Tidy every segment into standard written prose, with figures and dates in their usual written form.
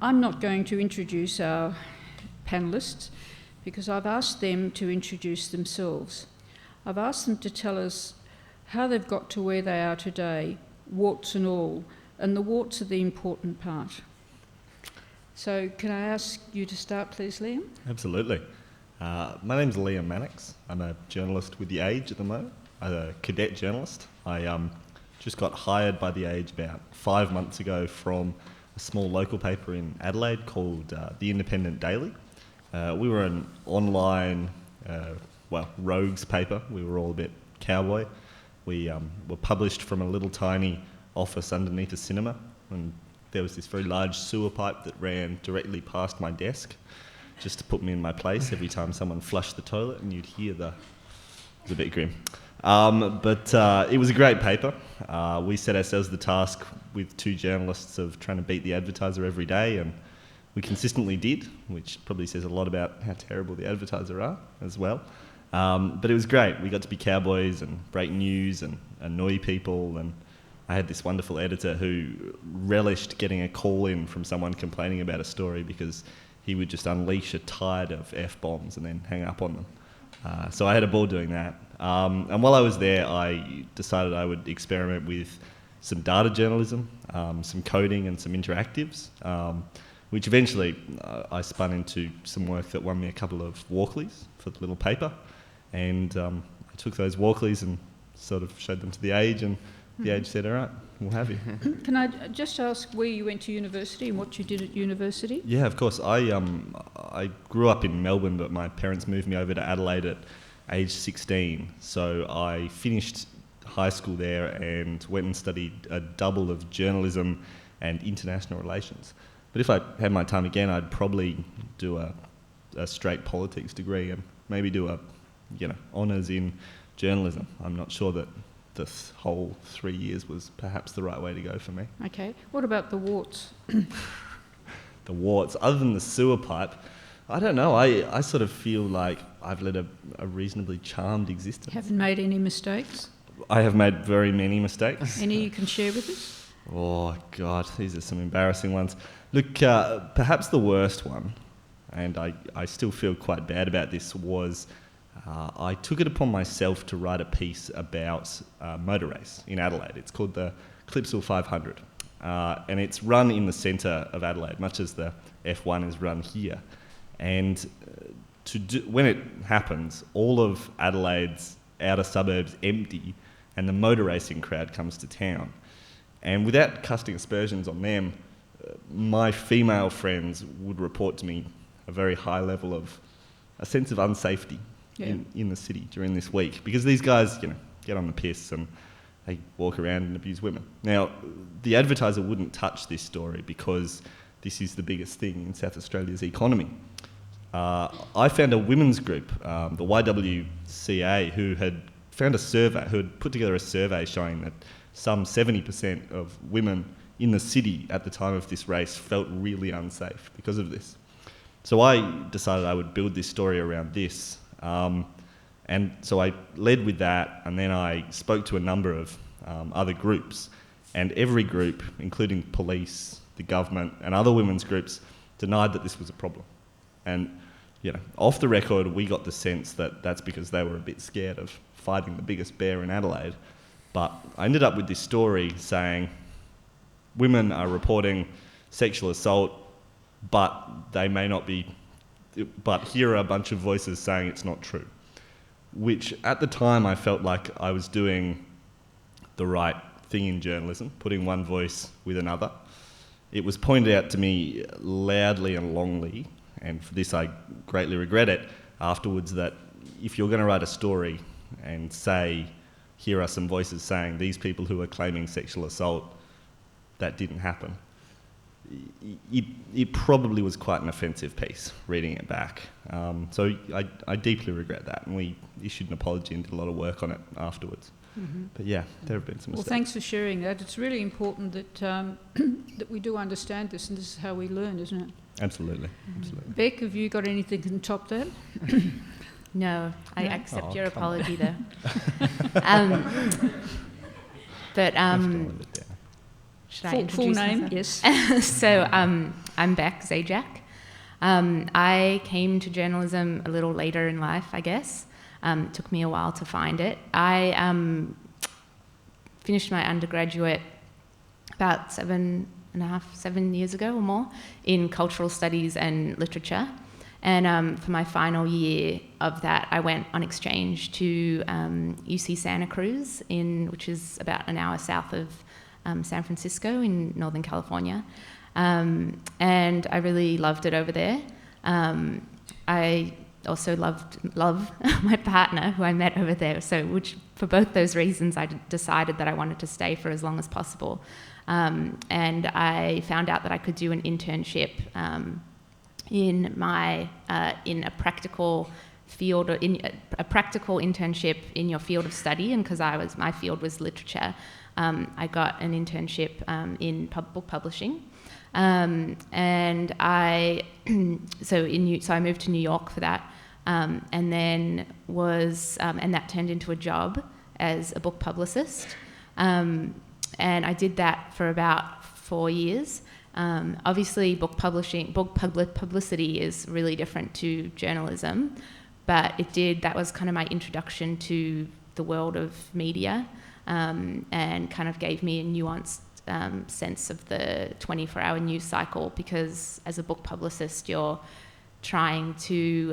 I'm not going to introduce our panellists because I've asked them to introduce themselves. I've asked them to tell us how they've got to where they are today, warts and all, and the warts are the important part. So can I ask you to start, please, Liam? Absolutely. My name's Liam Mannix. I'm a journalist with The Age at the moment. I'm a cadet journalist. I just got hired by The Age about 5 months ago from a small local paper in Adelaide called The Independent Daily. We were an online, rogues paper. We were all a bit cowboy. We were published from a little tiny office underneath a cinema, and there was this very large sewer pipe that ran directly past my desk just to put me in my place every time someone flushed the toilet, and you'd hear it was a bit grim. But it was a great paper. We set ourselves the task with 2 journalists of trying to beat the advertiser every day, and we consistently did, which probably says a lot about how terrible the advertiser are as well. But it was great. We got to be cowboys and break news and annoy people, and I had this wonderful editor who relished getting a call in from someone complaining about a story because he would just unleash a tide of F-bombs and then hang up on them. So I had a ball doing that. And while I was there, I decided I would experiment with some data journalism, some coding and some interactives, which eventually I spun into some work that won me a couple of Walkleys for the little paper. And I took those Walkleys and sort of showed them to The Age, and The Age said, all right, we'll have you. Can I just ask where you went to university and what you did at university? Yeah, of course. I grew up in Melbourne, but my parents moved me over to Adelaide at age 16. So I finished high school there and went and studied a double of journalism and international relations. But if I had my time again, I'd probably do a straight politics degree and maybe do a honours in journalism. I'm not sure that this whole 3 years was perhaps the right way to go for me. Okay. What about the warts? The warts, other than the sewer pipe, I don't know. I sort of feel like I've led a reasonably charmed existence. Haven't made any mistakes? I have made very many mistakes. Any you can share with us? Oh, God, these are some embarrassing ones. Look, perhaps the worst one, and I still feel quite bad about this, was I took it upon myself to write a piece about a motor race in Adelaide. It's called the Clipsal 500, and it's run in the centre of Adelaide, much as the F1 is run here. And when it happens, all of Adelaide's outer suburbs empty, and the motor racing crowd comes to town. And without casting aspersions on them, my female friends would report to me a very high level of a sense of unsafety in the city during this week, because these guys, get on the piss and they walk around and abuse women. Now, the advertiser wouldn't touch this story because this is the biggest thing in South Australia's economy. I found a women's group, the YWCA, who had put together a survey showing that some 70% of women in the city at the time of this race felt really unsafe because of this. So I decided I would build this story around this. And so I led with that, and then I spoke to a number of other groups, and every group, including police, the government, and other women's groups, denied that this was a problem. And, off the record, we got the sense that that's because they were a bit scared of fighting the biggest bear in Adelaide. But I ended up with this story saying women are reporting sexual assault, but they may not be, but here are a bunch of voices saying it's not true, which at the time I felt like I was doing the right thing in journalism, putting one voice with another. It was pointed out to me loudly and longly, and for this I greatly regret it, afterwards, that if you're going to write a story and say, here are some voices saying these people who are claiming sexual assault, that didn't happen, it probably was quite an offensive piece, reading it back. So I deeply regret that, and we issued an apology and did a lot of work on it afterwards. Mm-hmm. But yeah, there have been some mistakes. Well, thanks for sharing that. It's really important that that we do understand this, and this is how we learn, isn't it? Absolutely, absolutely. Beck, have you got anything to top that? No, I accept your apology there. But should I introduce full name? myself? Yes. So I'm Beck Zajac. I came to journalism a little later in life, I guess. It took me a while to find it. I finished my undergraduate about 7 years ago or more in cultural studies and literature. And for my final year of that, I went on exchange to UC Santa Cruz, which is about an hour south of San Francisco in Northern California. And I really loved it over there. I also love my partner, who I met over there. So, which for both those reasons, I decided that I wanted to stay for as long as possible. And I found out that I could do an internship in a practical field, or in a practical internship in your field of study. And because my field was literature, I got an internship in book publishing. And I moved to New York for that, and then and that turned into a job as a book publicist. And I did that for about 4 years. Obviously, publicity is really different to journalism, but that was kind of my introduction to the world of media, and kind of gave me a nuanced sense of the 24-hour news cycle, because as a book publicist, you're trying to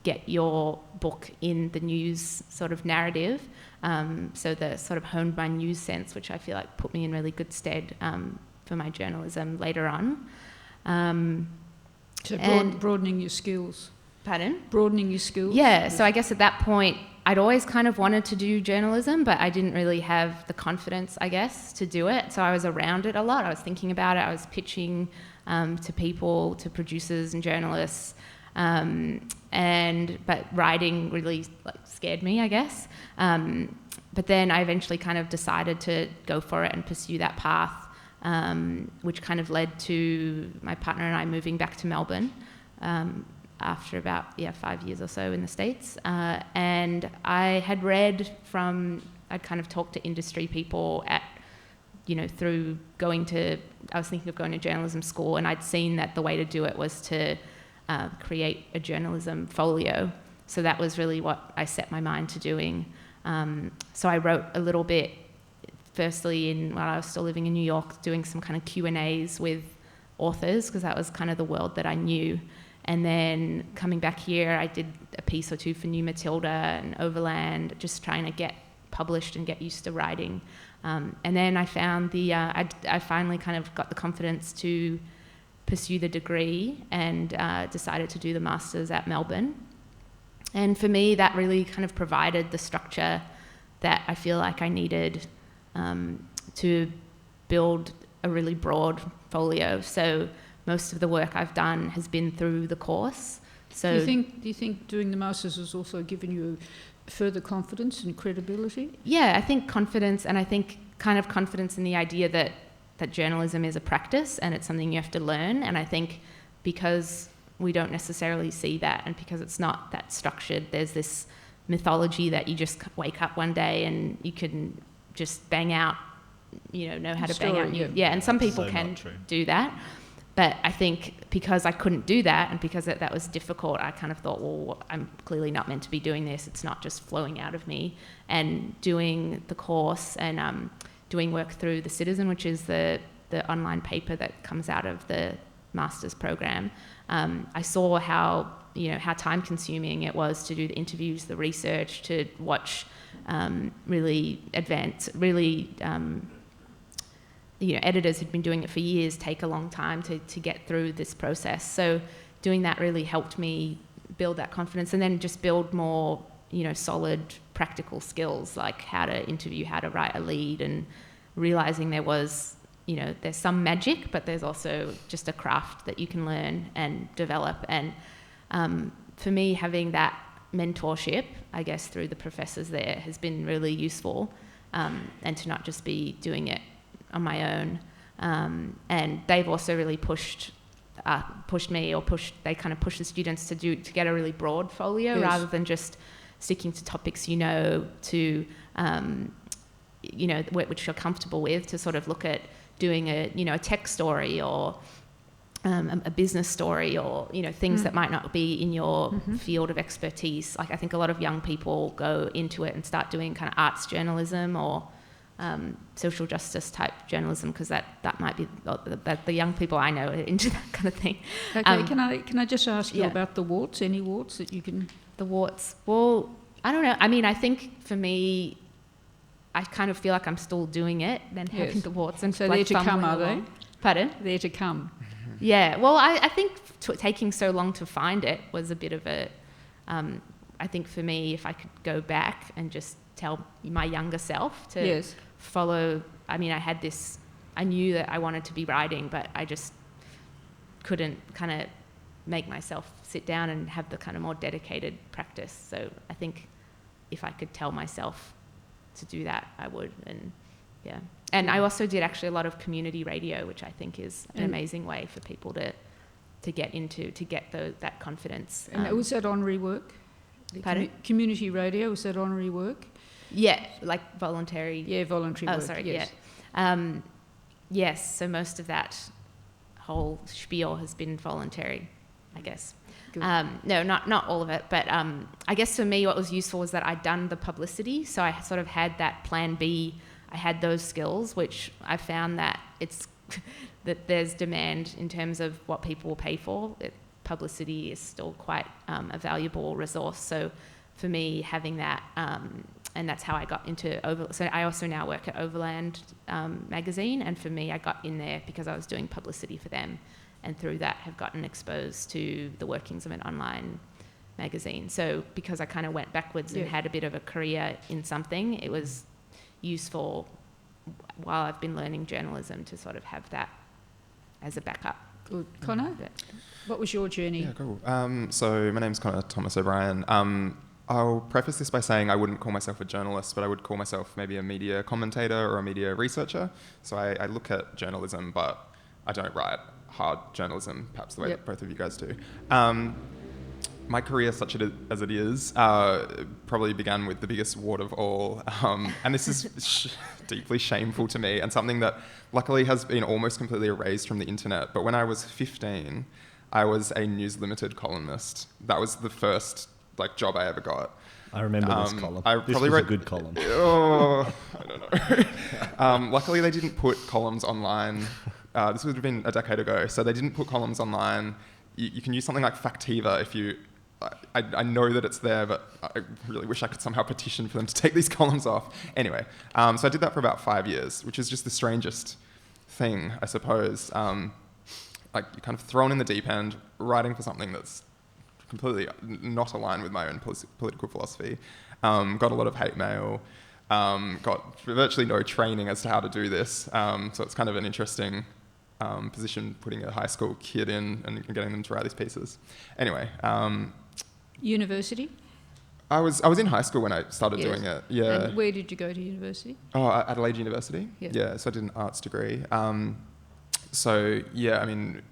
get your book in the news sort of narrative. So the sort of honed my news sense, which I feel like put me in really good stead for my journalism later on. Broadening your skills. Pardon? Broadening your skills. Yeah, so I guess at that point, I'd always kind of wanted to do journalism, but I didn't really have the confidence, I guess, to do it. So I was around it a lot. I was thinking about it. I was pitching to people, to producers and journalists. But writing really scared me, I guess. But then I eventually kind of decided to go for it and pursue that path, which kind of led to my partner and I moving back to Melbourne after about 5 years or so in the States. And I had I'd kind of talked to industry people through I was thinking of going to journalism school, and I'd seen that the way to do it was to create a journalism folio. So that was really what I set my mind to doing. So I wrote a little bit, firstly while I was still living in New York, doing some kind of Q&As with authors, because that was kind of the world that I knew. And then coming back here, I did a piece or two for New Matilda and Overland, just trying to get published and get used to writing. And then I found I finally kind of got the confidence to pursue the degree, and decided to do the master's at Melbourne. And for me, that really kind of provided the structure that I feel like I needed to build a really broad folio. So most of the work I've done has been through the course. So do you think doing the master's has also given you further confidence and credibility? Yeah, I think confidence, and I think kind of confidence in the idea that journalism is a practice and it's something you have to learn. And I think because we don't necessarily see that, and because it's not that structured, there's this mythology that you just wake up one day and you can just bang out, know how to bang out. Yeah, and some people can do that. But I think because I couldn't do that, and because that was difficult, I kind of thought, well, I'm clearly not meant to be doing this. It's not just flowing out of me. And doing the course and doing work through The Citizen, which is the online paper that comes out of the master's program, I saw how time-consuming it was to do the interviews, the research, to watch editors who'd been doing it for years take a long time to get through this process. So doing that really helped me build that confidence, and then just build more, solid practical skills, like how to interview, how to write a lead, and realizing there's some magic, but there's also just a craft that you can learn and develop. And for me, having that mentorship, I guess, through the professors there has been really useful, and to not just be doing it on my own. And they've also really pushed the students to get a really broad folio, yes, rather than just sticking to topics which you're comfortable with, to sort of look at doing a tech story or a business story, or things that might not be in your field of expertise. Like I think a lot of young people go into it and start doing kind of arts journalism or social justice type journalism, because that might be that the young people I know are into that kind of thing. Okay, can I just ask you about the warts? Any warts that you can? The warts. Well, I don't know. I mean, I think for me, I kind of feel like I'm still doing it, then having the warts and so like they're to come, are they? Pardon? They're to come. Yeah. Well, I think taking so long to find it was a bit of a. I think for me, if I could go back and just tell my younger self to follow. I mean, I knew that I wanted to be writing, but I just couldn't kind of make myself sit down and have the kind of more dedicated practice. So I think if I could tell myself to do that, I would. And yeah. And I also did actually a lot of community radio, which I think is an amazing way for people to get into, to get that confidence. And was that honorary work? Community radio, was that honorary work? Yeah, like voluntary. Yeah, voluntary work. Oh, sorry, yes. Yeah. Yes, so most of that whole spiel has been voluntary, I guess. No, not all of it, but I guess for me what was useful was that I'd done the publicity, so I sort of had that plan B. I had those skills, which I found that that there's demand in terms of what people will pay for. Publicity is still quite a valuable resource. So for me, having that, and that's how I got into Overland. So I also now work at Overland magazine, and for me, I got in there because I was doing publicity for them, and through that have gotten exposed to the workings of an online magazine. So because I kind of went backwards and had a bit of a career in something, it was useful while I've been learning journalism to sort of have that as a backup. Good. Connor, what was your journey? Yeah, cool. So my name's Connor Thomas O'Brien. I'll preface this by saying I wouldn't call myself a journalist, but I would call myself maybe a media commentator or a media researcher. So I look at journalism, but I don't write hard journalism, perhaps the way that both of you guys do. My career, such as it is, probably began with the biggest wart of all. And this is deeply shameful to me, and something that luckily has been almost completely erased from the internet. But when I was 15, I was a News Limited columnist. That was the first job I ever got. I remember this column. This was a good column. Oh, I don't know. Luckily, they didn't put columns online. This would have been a decade ago, so they didn't put columns online. You can use something like Factiva if you... I know that it's there, but I really wish I could somehow petition for them to take these columns off. Anyway, so I did that for about 5 years, which is just the strangest thing, I suppose. You're kind of thrown in the deep end, writing for something that's completely not aligned with my own political philosophy. Got a lot of hate mail, got virtually no training as to how to do this. So it's kind of an interesting position, putting a high school kid in and getting them to write these pieces. Anyway. University? I was in high school when I started doing it. Yeah. And where did you go to university? Oh, Adelaide University. Yeah. So I did an arts degree. So yeah, I mean,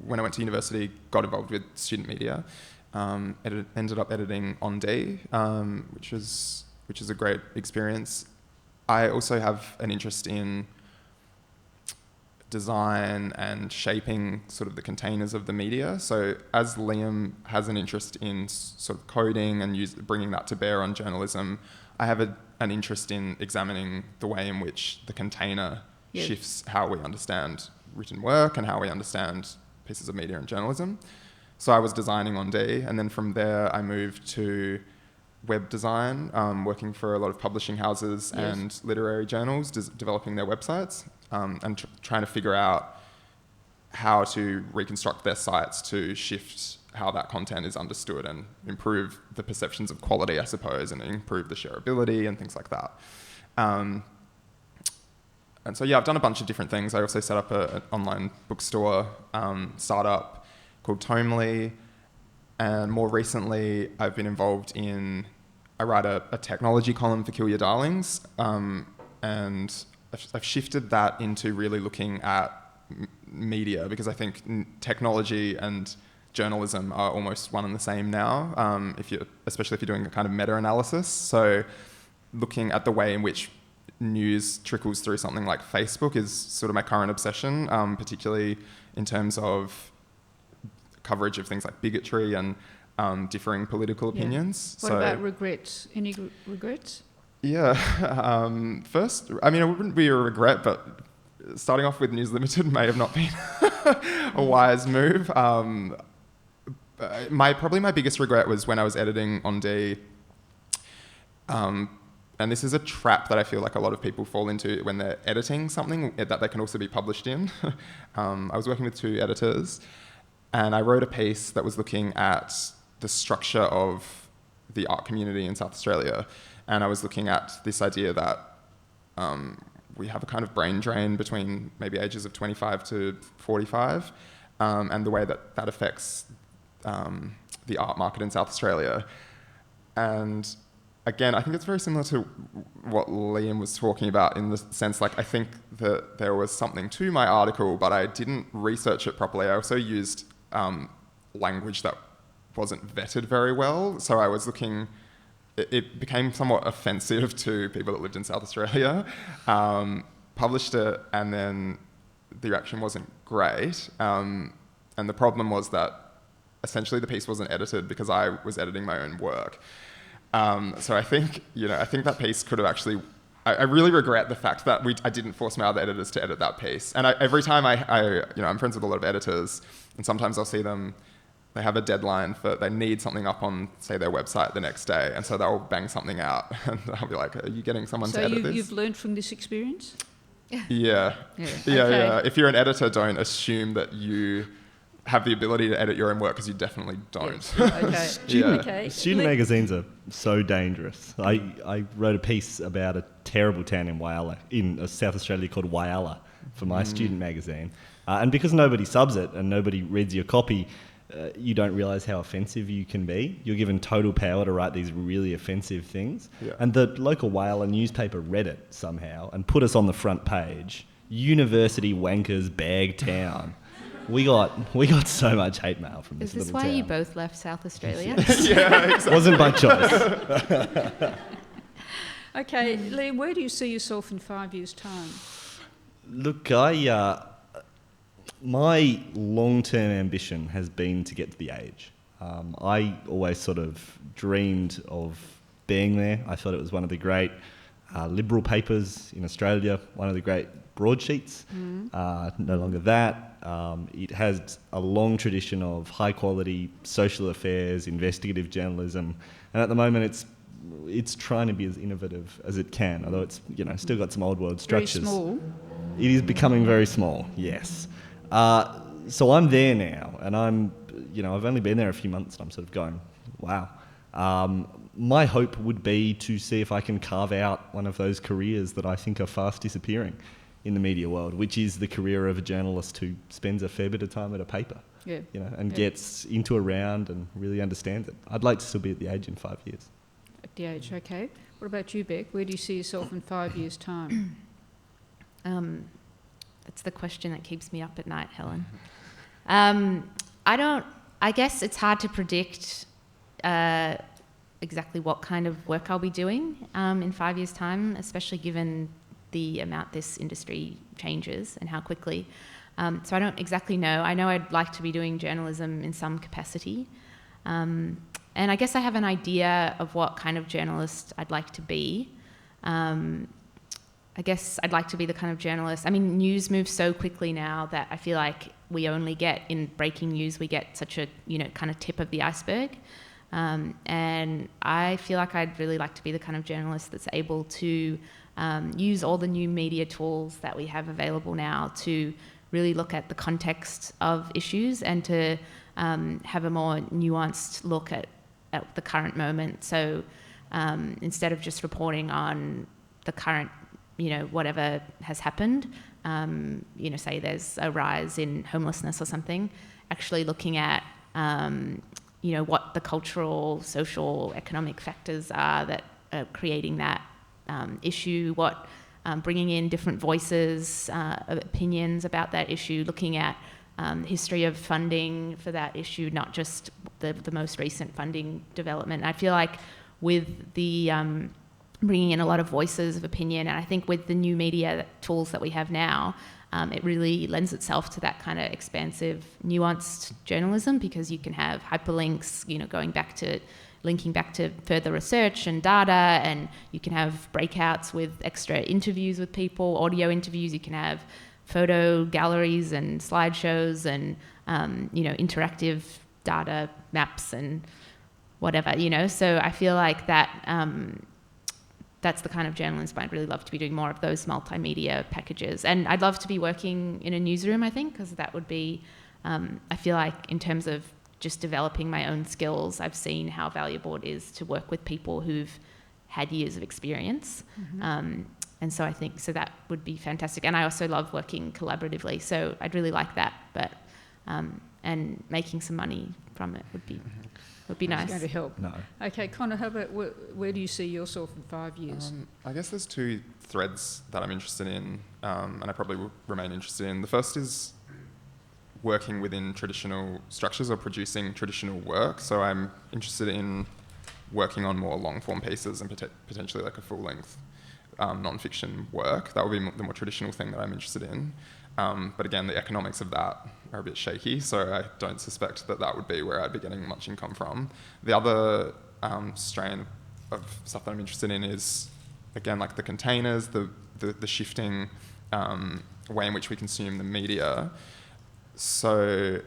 when I went to university, got involved with student media. Ended up editing On D, which is a great experience. I also have an interest in design and shaping sort of the containers of the media. So as Liam has an interest in sort of coding and bringing that to bear on journalism, I have an interest in examining the way in which the container shifts how we understand written work and how we understand pieces of media and journalism. So I was designing On D, and then from there I moved to web design, working for a lot of publishing houses and literary journals, developing their websites. And trying to figure out how to reconstruct their sites to shift how that content is understood and improve the perceptions of quality, I suppose, and improve the shareability and things like that. And so, I've done a bunch of different things. I also set up an online bookstore startup called Tomely. And more recently, I've been involved I write a technology column for Kill Your Darlings. And I've shifted that into really looking at media, because I think technology and journalism are almost one and the same now, especially if you're doing a kind of meta-analysis. So looking at the way in which news trickles through something like Facebook is sort of my current obsession, particularly in terms of coverage of things like bigotry and differing political opinions. What about regrets? Any regrets? Yeah. First, I mean, it wouldn't be a regret, but starting off with News Limited may have not been a wise move. Probably my biggest regret was when I was editing on D. And this is a trap that I feel like a lot of people fall into when they're editing something that they can also be published in. I was working with 2 editors, and I wrote a piece that was looking at the structure of the art community in South Australia. And I was looking at this idea that we have a kind of brain drain between maybe ages of 25 to 45, and the way that that affects the art market in South Australia. And again, I think it's very similar to what Liam was talking about, in the sense, like, I think that there was something to my article, but I didn't research it properly. I also used language that wasn't vetted very well. So I was looking, it became somewhat offensive to people that lived in South Australia. Published it, and then the reaction wasn't great. And the problem was that essentially the piece wasn't edited because I was editing my own work. So I think that piece could have actually, I really regret the fact that I didn't force my other editors to edit that piece. And every time I'm friends with a lot of editors, and sometimes I'll see them, they have a deadline they need something up on, say, their website the next day. And so they'll bang something out, and I'll be like, are you getting someone to edit this? So you've learned from this experience? Yeah. If you're an editor, don't assume that you have the ability to edit your own work, because you definitely don't. Okay. Student magazines are so dangerous. I wrote a piece about a terrible town in South Australia called Whyalla for my student magazine. And because nobody subs it and nobody reads your copy, you don't realise how offensive you can be. You're given total power to write these really offensive things. Yeah. And the local Whyalla newspaper read it somehow and put us on the front page. University wankers bag town. We got so much hate mail from this little town. Is this why you both left South Australia? Yeah, exactly. Wasn't by choice. Okay, Liam, where do you see yourself in 5 years' time? Look, my long-term ambition has been to get to the Age. I always sort of dreamed of being there. I thought it was one of the great liberal papers in Australia, one of the great broadsheets. No longer that. It has a long tradition of high-quality social affairs, investigative journalism, and at the moment it's trying to be as innovative as it can, although it's still got some old world structures. Very small. It is becoming very small, yes. So I'm there now, and I've only been there a few months, and I'm sort of going, wow. My hope would be to see if I can carve out one of those careers that I think are fast disappearing in the media world, which is the career of a journalist who spends a fair bit of time at a paper, gets into a round and really understands it. I'd like to still be at the Age in 5 years. At the Age, okay. What about you, Beck? Where do you see yourself in 5 years' time? That's the question that keeps me up at night, Helen. I guess it's hard to predict exactly what kind of work I'll be doing in 5 years' time, especially given the amount this industry changes and how quickly. So I don't exactly know. I know I'd like to be doing journalism in some capacity. And I guess I have an idea of what kind of journalist I'd like to be. I guess I'd like to be the kind of journalist. I mean, news moves so quickly now that I feel like we only get, in breaking news, we get such a, kind of tip of the iceberg. And I feel like I'd really like to be the kind of journalist that's able to use all the new media tools that we have available now to really look at the context of issues and to have a more nuanced look at the current moment. So instead of just reporting on the current, whatever has happened, say there's a rise in homelessness or something, actually looking at, what the cultural, social, economic factors are that are creating that issue, bringing in different voices, opinions about that issue, looking at history of funding for that issue, not just the most recent funding development. I feel like with the bringing in a lot of voices of opinion, and I think with the new media tools that we have now, it really lends itself to that kind of expansive, nuanced journalism, because you can have hyperlinks, linking back to further research and data, and you can have breakouts with extra interviews with people, audio interviews, you can have photo galleries and slideshows and, interactive data maps and whatever, So I feel like that's the kind of journalism I'd really love to be doing, more of those multimedia packages. And I'd love to be working in a newsroom, I think, because that would be, I feel like in terms of just developing my own skills, I've seen how valuable it is to work with people who've had years of experience. And so I think, that would be fantastic. And I also love working collaboratively, so I'd really like that. But, and making some money from it would be nice. It's going to help. No. Okay, Connor, how about where do you see yourself in 5 years? I guess there's two threads that I'm interested in, and I probably will remain interested in. The first is working within traditional structures or producing traditional work. So I'm interested in working on more long-form pieces and potentially like a full-length non-fiction work. That would be the more traditional thing that I'm interested in. But again, the economics of that are a bit shaky, so I don't suspect that would be where I'd be getting much income from. The other strain of stuff that I'm interested in is, again, like the containers, the shifting way in which we consume the media. So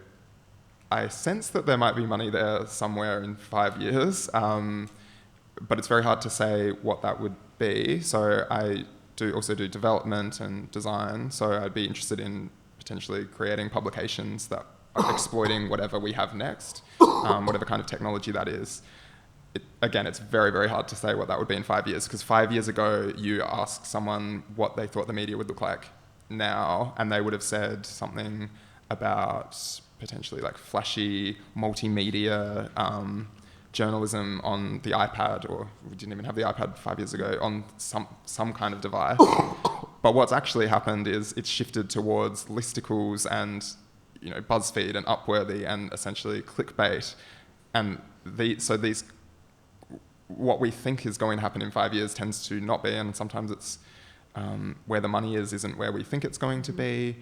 I sense that there might be money there somewhere in 5 years, but it's very hard to say what that would be. So I also do development and design, so I'd be interested in potentially creating publications that are exploiting whatever we have next, whatever kind of technology that is. Again, it's very, very hard to say what that would be in 5 years, because 5 years ago, you asked someone what they thought the media would look like now, and they would have said something about potentially like flashy multimedia journalism on the iPad, or we didn't even have the iPad 5 years ago, on some kind of device. But what's actually happened is it's shifted towards listicles and BuzzFeed and Upworthy and essentially clickbait. And these what we think is going to happen in 5 years tends to not be, and sometimes it's where the money isn't where we think it's going to be.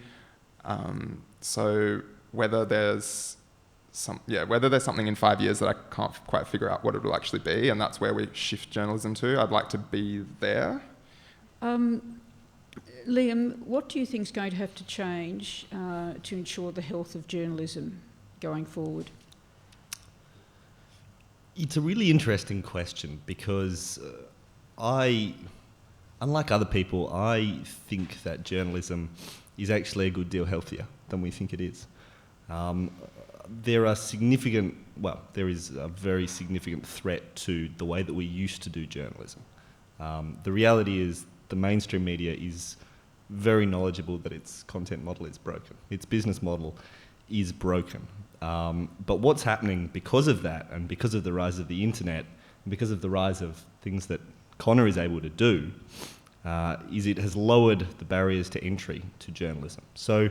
So whether there's something in 5 years that I can't quite figure out what it will actually be, and that's where we shift journalism to, I'd like to be there. Liam, what do you think is going to have to change to ensure the health of journalism going forward? It's a really interesting question, because unlike other people, I think that journalism is actually a good deal healthier than we think it is. There is a very significant threat to the way that we used to do journalism. The reality is the mainstream media is very knowledgeable that its content model is broken. Its business model is broken. But what's happening because of that, and because of the rise of the internet, and because of the rise of things that Connor is able to do, is it has lowered the barriers to entry to journalism. So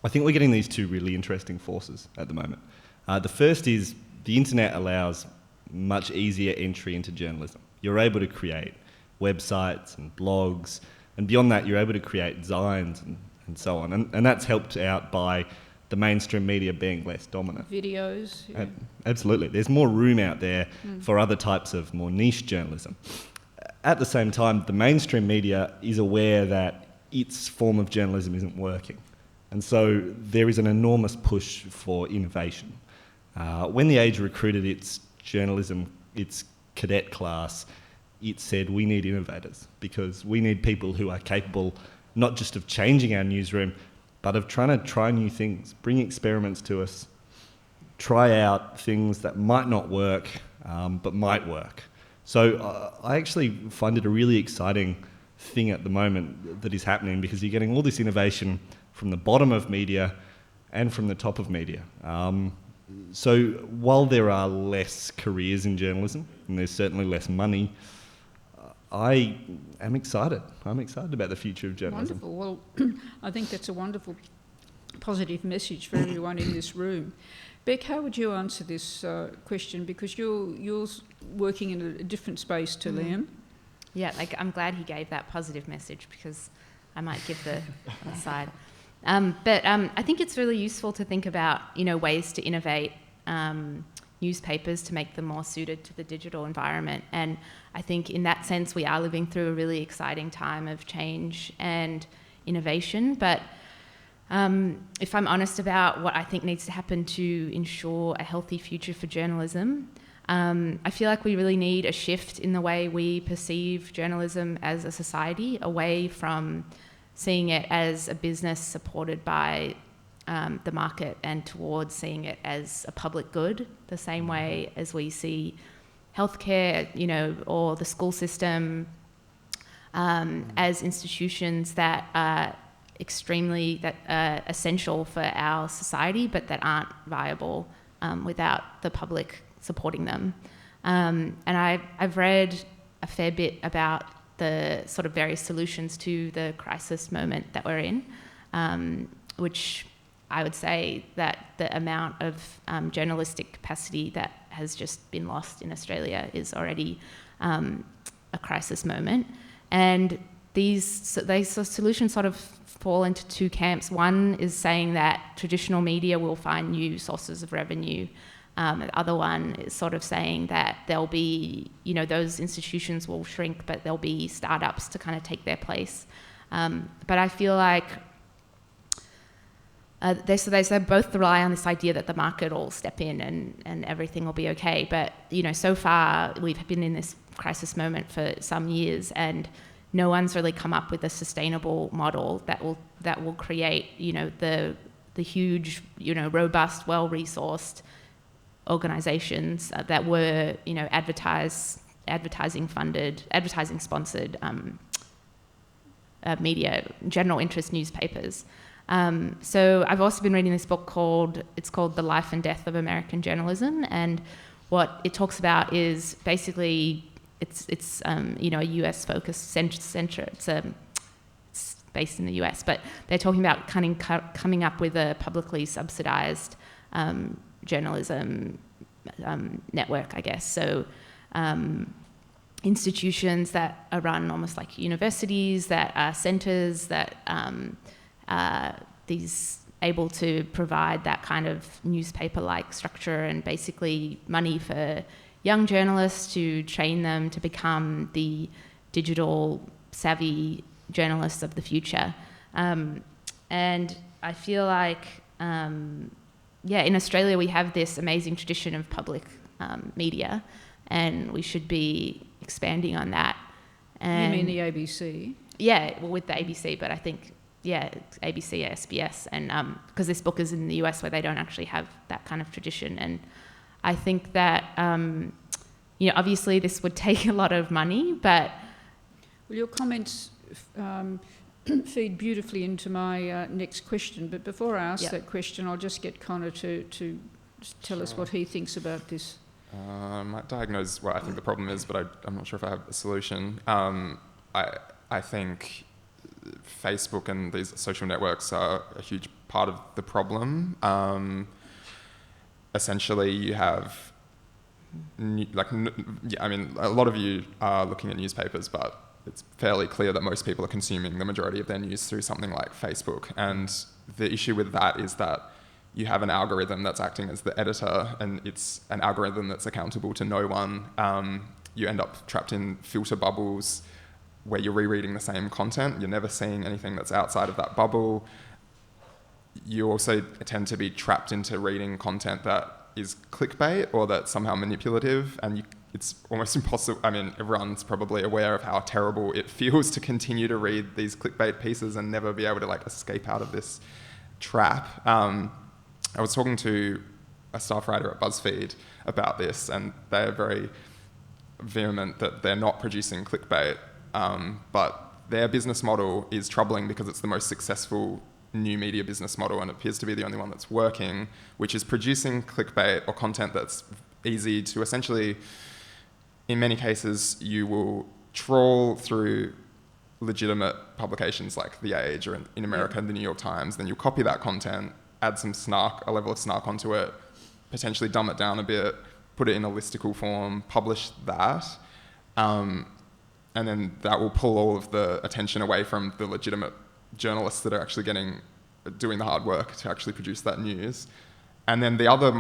I think we're getting these two really interesting forces at the moment. The first is the internet allows much easier entry into journalism. You're able to create websites and blogs, and beyond that, you're able to create designs and so on. And that's helped out by the mainstream media being less dominant. Videos. Yeah. Absolutely. There's more room out there for other types of more niche journalism. At the same time, the mainstream media is aware that its form of journalism isn't working. And so there is an enormous push for innovation. When The Age recruited its journalism, its cadet class, it said we need innovators, because we need people who are capable not just of changing our newsroom, but of trying to try new things, bring experiments to us, try out things that might not work, but might work. So I actually find it a really exciting thing at the moment that is happening, because you're getting all this innovation from the bottom of media and from the top of media. So while there are less careers in journalism, and there's certainly less money, I am excited. I'm excited about the future of journalism. Wonderful. Well, I think that's a wonderful, positive message for everyone in this room. Beck, how would you answer this question? Because you're working in a different space to Liam. Yeah, I'm glad he gave that positive message, because I might give the aside. But I think it's really useful to think about, ways to innovate newspapers to make them more suited to the digital environment. And I think in that sense, we are living through a really exciting time of change and innovation. But if I'm honest about what I think needs to happen to ensure a healthy future for journalism, I feel like we really need a shift in the way we perceive journalism as a society, away from seeing it as a business supported by the market and towards seeing it as a public good, the same way as we see healthcare, or the school system as institutions that are essential for our society, but that aren't viable without the public supporting them. And I've read a fair bit about the sort of various solutions to the crisis moment that we're in, which I would say that the amount of journalistic capacity that has just been lost in Australia is already a crisis moment. And these solutions sort of fall into two camps. One is saying that traditional media will find new sources of revenue. The other one is sort of saying that there'll be, those institutions will shrink, but there'll be startups to kind of take their place. But I feel like they both rely on this idea that the market will step in and everything will be okay. But, so far we've been in this crisis moment for some years, and no one's really come up with a sustainable model that will create, the huge, robust, well-resourced organisations that were, advertising sponsored media, general interest newspapers. So I've also been reading this book called The Life and Death of American Journalism, and what it talks about is basically it's a US focused center. It's based in the US, but they're talking about coming up with a publicly subsidized journalism network, I guess. So institutions that are run almost like universities, that are centres that these able to provide that kind of newspaper-like structure and basically money for young journalists to train them to become the digital savvy journalists of the future. And I feel like, in Australia we have this amazing tradition of public media, and we should be expanding on that. And you mean the ABC? Yeah, well, with the ABC, but I think, ABC, SBS, and because this book is in the US where they don't actually have that kind of tradition. And I think that, obviously this would take a lot of money, but... Well, your comments feed beautifully into my next question, but before I ask that question, I'll just get Connor to tell us what he thinks about this. I might diagnose what I think the problem is, but I'm not sure if I have a solution. I think Facebook and these social networks are a huge part of the problem. Essentially, you have, a lot of you are looking at newspapers, but it's fairly clear that most people are consuming the majority of their news through something like Facebook. And the issue with that is that you have an algorithm that's acting as the editor, and it's an algorithm that's accountable to no one. You end up trapped in filter bubbles where you're rereading the same content. You're never seeing anything that's outside of that bubble. You also tend to be trapped into reading content that is clickbait or that's somehow manipulative, and it's almost impossible. I mean, everyone's probably aware of how terrible it feels to continue to read these clickbait pieces and never be able to escape out of this trap. I was talking to a staff writer at BuzzFeed about this, and they're very vehement that they're not producing clickbait, but their business model is troubling because it's the most successful new media business model and appears to be the only one that's working, which is producing clickbait or content that's easy to essentially, in many cases, you will trawl through legitimate publications like The Age, or in America, The New York Times, then you'll copy that content, add some snark, a level of snark onto it, potentially dumb it down a bit, put it in a listicle form, publish that, and then that will pull all of the attention away from the legitimate journalists that are actually doing the hard work to actually produce that news. And then the other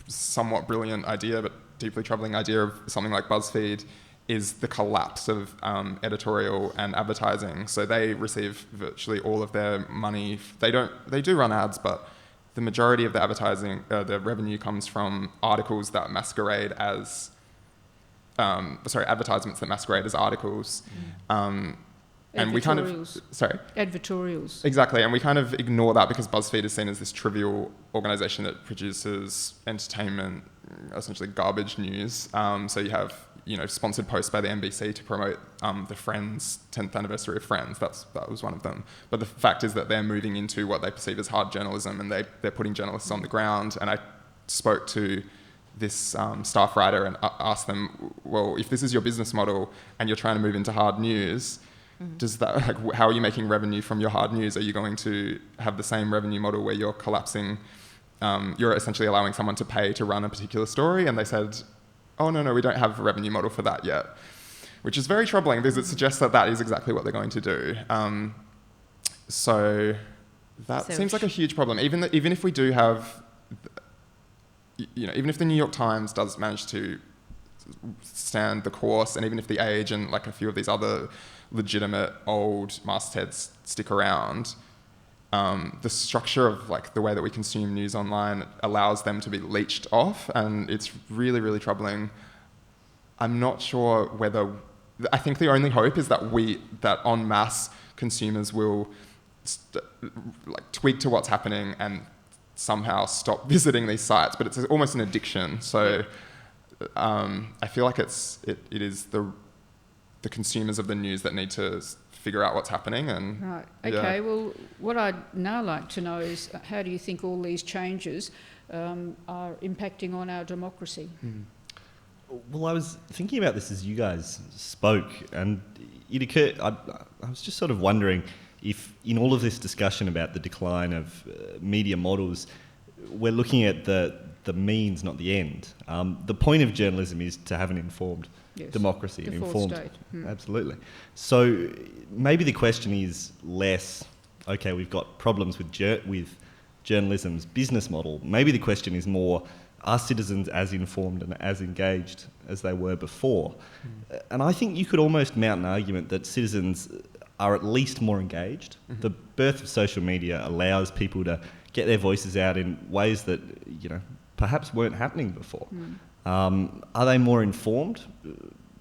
somewhat brilliant idea, but deeply troubling idea of something like BuzzFeed is the collapse of editorial and advertising. So they receive virtually all of their money. They do run ads, but the majority of the advertising, the revenue comes from articles that masquerade as, advertisements that masquerade as articles. And we kind of, advertorials. Exactly, and we kind of ignore that because BuzzFeed is seen as this trivial organisation that produces entertainment, essentially garbage news. So you have, sponsored posts by the NBC to promote the Friends 10th anniversary of Friends. That was one of them. But the fact is that they're moving into what they perceive as hard journalism, and they're putting journalists on the ground. And I spoke to this staff writer and asked them, well, if this is your business model and you're trying to move into hard news, does that, how are you making revenue from your hard news? Are you going to have the same revenue model where you're collapsing, you're essentially allowing someone to pay to run a particular story? And they said, oh, no, we don't have a revenue model for that yet, which is very troubling because it suggests that is exactly what they're going to do. So that seems like a huge problem. Even if we do have, even if the New York Times does manage to stand the course, and even if the Age and a few of these other legitimate old mastheads stick around, the structure of the way that we consume news online allows them to be leached off, and it's really, really troubling. I'm not sure whether, I think the only hope is that en masse consumers will tweak to what's happening and somehow stop visiting these sites, but it's almost an addiction. So I feel like it is the consumers of the news that need to figure out what's happening. And right. Okay. Well, what I'd now like to know is how do you think all these changes are impacting on our democracy? Well, I was thinking about this as you guys spoke, and it occurred. I was just sort of wondering if, in all of this discussion about the decline of media models, we're looking at the means, not the end. The point of journalism is to have an informed democracy, an informed state. Absolutely. So maybe the question is less, okay, we've got problems with journalism's business model. Maybe the question is more, are citizens as informed and as engaged as they were before? And I think you could almost mount an argument that citizens are at least more engaged. The birth of social media allows people to get their voices out in ways that, perhaps weren't happening before. Are they more informed?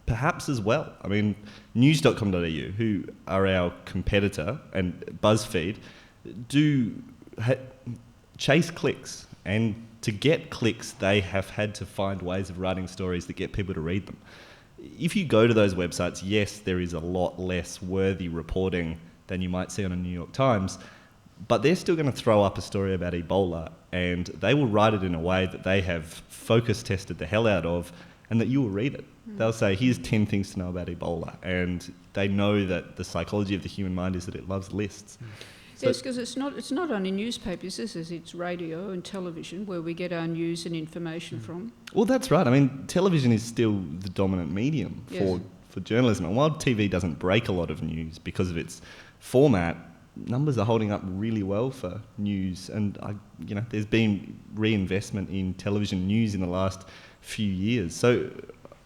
Perhaps as well. I mean, news.com.au, who are our competitor, and BuzzFeed, do chase clicks. And to get clicks, they have had to find ways of writing stories that get people to read them. If you go to those websites, yes, there is a lot less worthy reporting than you might see on a New York Times, but they're still going to throw up a story about Ebola, and they will write it in a way that they have focus tested the hell out of, and that you will read it. They'll say, here's 10 things to know about Ebola, and they know that the psychology of the human mind is that it loves lists. Yes, because it's not only newspapers, it's radio and television where we get our news and information from. Well, that's right. I mean, television is still the dominant medium for journalism, and while TV doesn't break a lot of news because of its format, numbers are holding up really well for news, and there's been reinvestment in television news in the last few years. So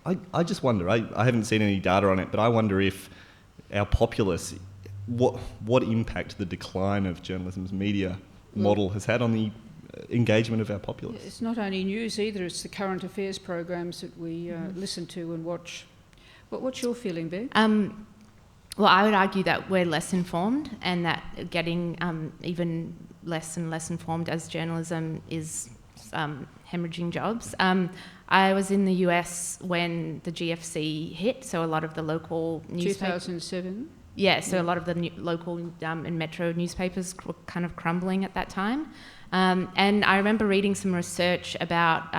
I just wonder, I haven't seen any data on it, but I wonder if our populace, what impact the decline of journalism's media model has had on the engagement of our populace. It's not only news either, it's the current affairs programs that we listen to and watch. What's your feeling, Bev? Well, I would argue that we're less informed, and that getting even less and less informed as journalism is hemorrhaging jobs. I was in the US when the GFC hit, so a lot of the local newspapers... 2007? Yeah, so a lot of the local and metro newspapers were kind of crumbling at that time. And I remember reading some research about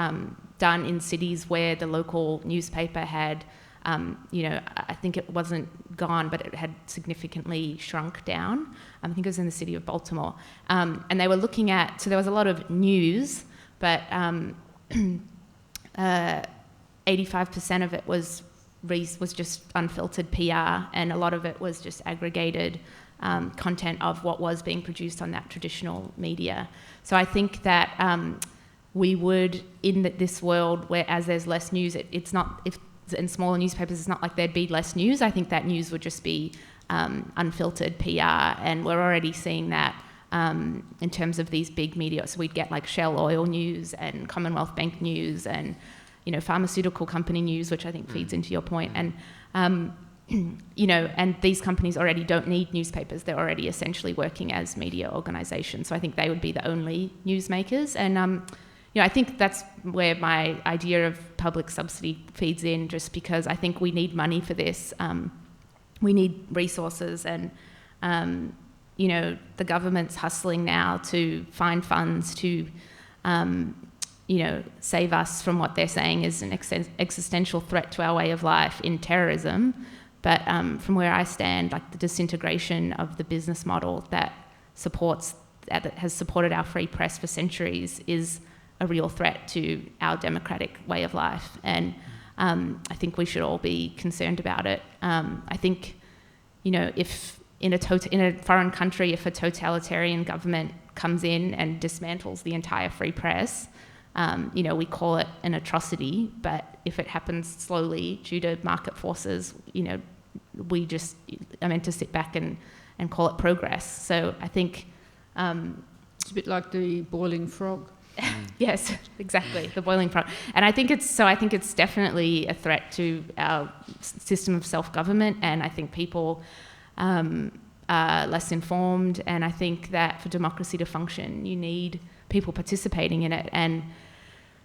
done in cities where the local newspaper had... I think it wasn't gone, but it had significantly shrunk down. I think it was in the city of Baltimore. And they were looking at, so there was a lot of news, but 85% of it was was just unfiltered PR, and a lot of it was just aggregated content of what was being produced on that traditional media. So I think that we would, in this world where as there's less news, it's not, if in smaller newspapers, it's not like there'd be less news. I think that news would just be unfiltered PR, and we're already seeing that in terms of these big media. So we'd get like Shell Oil news and Commonwealth Bank news and, you know, pharmaceutical company news, which I think feeds into your point. And, you know, and these companies already don't need newspapers. They're already essentially working as media organisations. So I think they would be the only newsmakers. And, you know, I think that's where my idea of public subsidy feeds in, just because I think we need money for this. We need resources, and, you know, the government's hustling now to find funds to, you know, save us from what they're saying is an existential threat to our way of life in terrorism. But from where I stand, like the disintegration of the business model that has supported our free press for centuries is a real threat to our democratic way of life. And I think we should all be concerned about it. I think, you know, if in a foreign country, if a totalitarian government comes in and dismantles the entire free press, you know, we call it an atrocity. But if it happens slowly due to market forces, you know, we just are meant to sit back and call it progress. So I think it's a bit like the boiling frog. Yes, exactly, the boiling frog. And I think it's definitely a threat to our system of self-government, and I think people are less informed, and I think that for democracy to function, you need people participating in it, and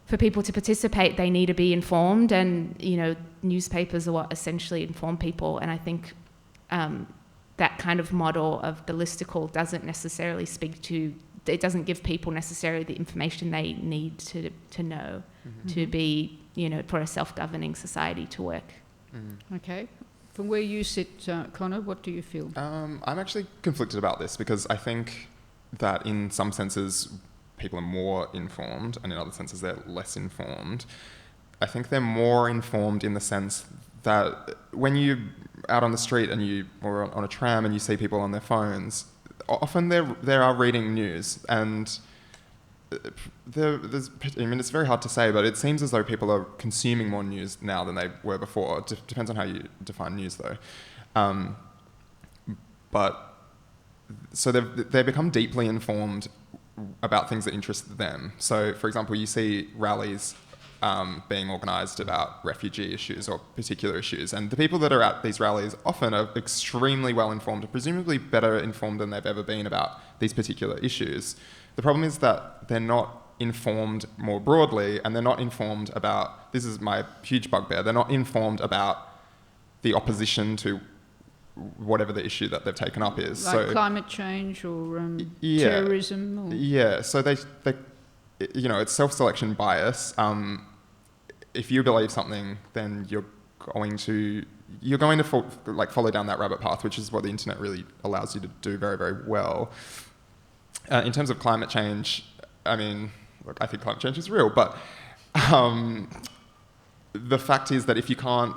for people to participate, they need to be informed, and, you know, newspapers are what essentially inform people, and I think that kind of model of the listicle doesn't necessarily it doesn't give people necessarily the information they need to know to be, you know, for a self-governing society to work. Okay. From where you sit, Connor, what do you feel? I'm actually conflicted about this, because I think that in some senses people are more informed, and in other senses they're less informed. I think they're more informed in the sense that when you're out on the street or on a tram and you see people on their phones, often they are reading news, and it's very hard to say, but it seems as though people are consuming more news now than they were before. It depends on how you define news, though. But so they become deeply informed about things that interest them. So, for example, you see rallies being organised about refugee issues or particular issues, and the people that are at these rallies often are extremely well informed, and presumably better informed than they've ever been about these particular issues. The problem is that they're not informed more broadly, and they're not informed about, this is my huge bugbear, they're not informed about the opposition to whatever the issue that they've taken up is. Like so climate change or terrorism? Or... Yeah, so they, you know, it's self-selection bias. If you believe something, then you're going to follow down that rabbit path, which is what the internet really allows you to do very, very well. In terms of climate change, I mean, look, I think climate change is real, but the fact is that if you can't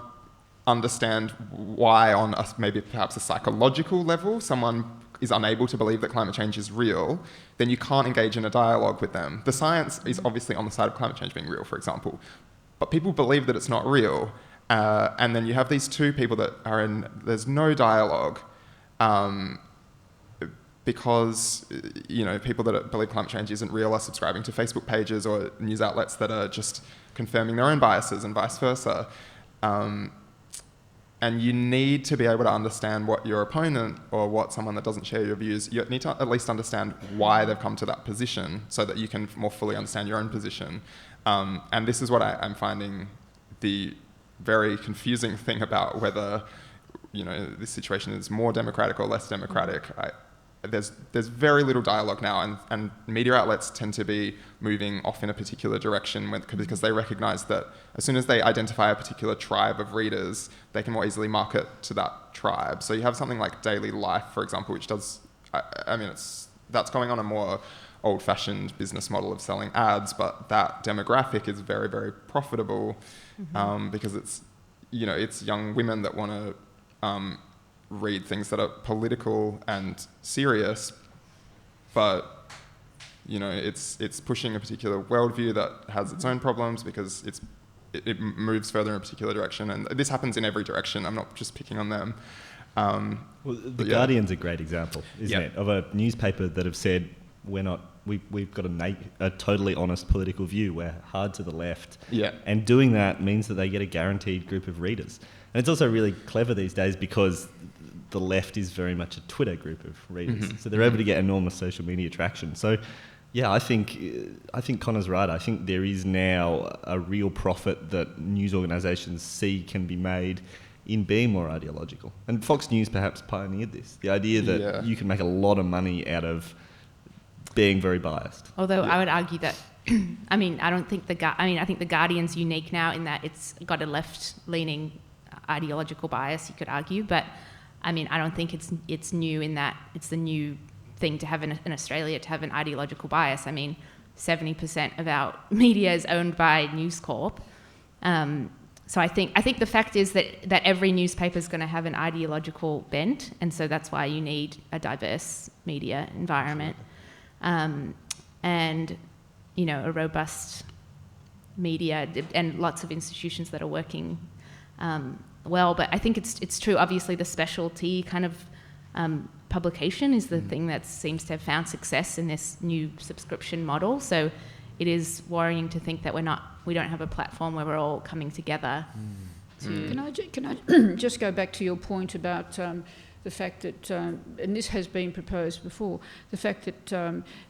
understand why on maybe perhaps a psychological level someone is unable to believe that climate change is real, then you can't engage in a dialogue with them. The science is obviously on the side of climate change being real, for example, but people believe that it's not real. And then you have these two people that are there's no dialogue, because, you know, people that believe climate change isn't real are subscribing to Facebook pages or news outlets that are just confirming their own biases and vice versa. And you need to be able to understand what your opponent or what someone that doesn't share your views, you need to at least understand why they've come to that position so that you can more fully understand your own position. And this is what I'm finding the very confusing thing about whether, you know, this situation is more democratic or less democratic. There's very little dialogue now, and media outlets tend to be moving off in a particular direction because they recognise that as soon as they identify a particular tribe of readers, they can more easily market to that tribe. So you have something like Daily Life, for example, which does, that's going on a more old-fashioned business model of selling ads, but that demographic is very, very profitable because it's, it's young women that want to read things that are political and serious, but it's pushing a particular worldview that has its own problems because it moves further in a particular direction, and this happens in every direction. I'm not just picking on them. Well, the Guardian's a great example, isn't it, of a newspaper that have said we've got a totally honest political view. We're hard to the left, and doing that means that they get a guaranteed group of readers. And it's also really clever these days because the left is very much a Twitter group of readers, so they're able to get enormous social media traction. So, yeah, I think Connor's right. I think there is now a real profit that news organisations see can be made in being more ideological. And Fox News perhaps pioneered this, the idea that you can make a lot of money out of being very biased. Although I would argue that, I think the Guardian's unique now in that it's got a left-leaning ideological bias, you could argue, but I don't think it's new in that it's the new thing to have in Australia to have an ideological bias. 70% of our media is owned by News Corp. So I think the fact is that every newspaper is going to have an ideological bent, and so that's why you need a diverse media environment, and a robust media and lots of institutions that are working well. But I think it's true. Obviously, the specialty kind of publication is the thing that seems to have found success in this new subscription model. So it is worrying to think that we don't have a platform where we're all coming together. Can I just go back to your point about the fact that, and this has been proposed before, the fact that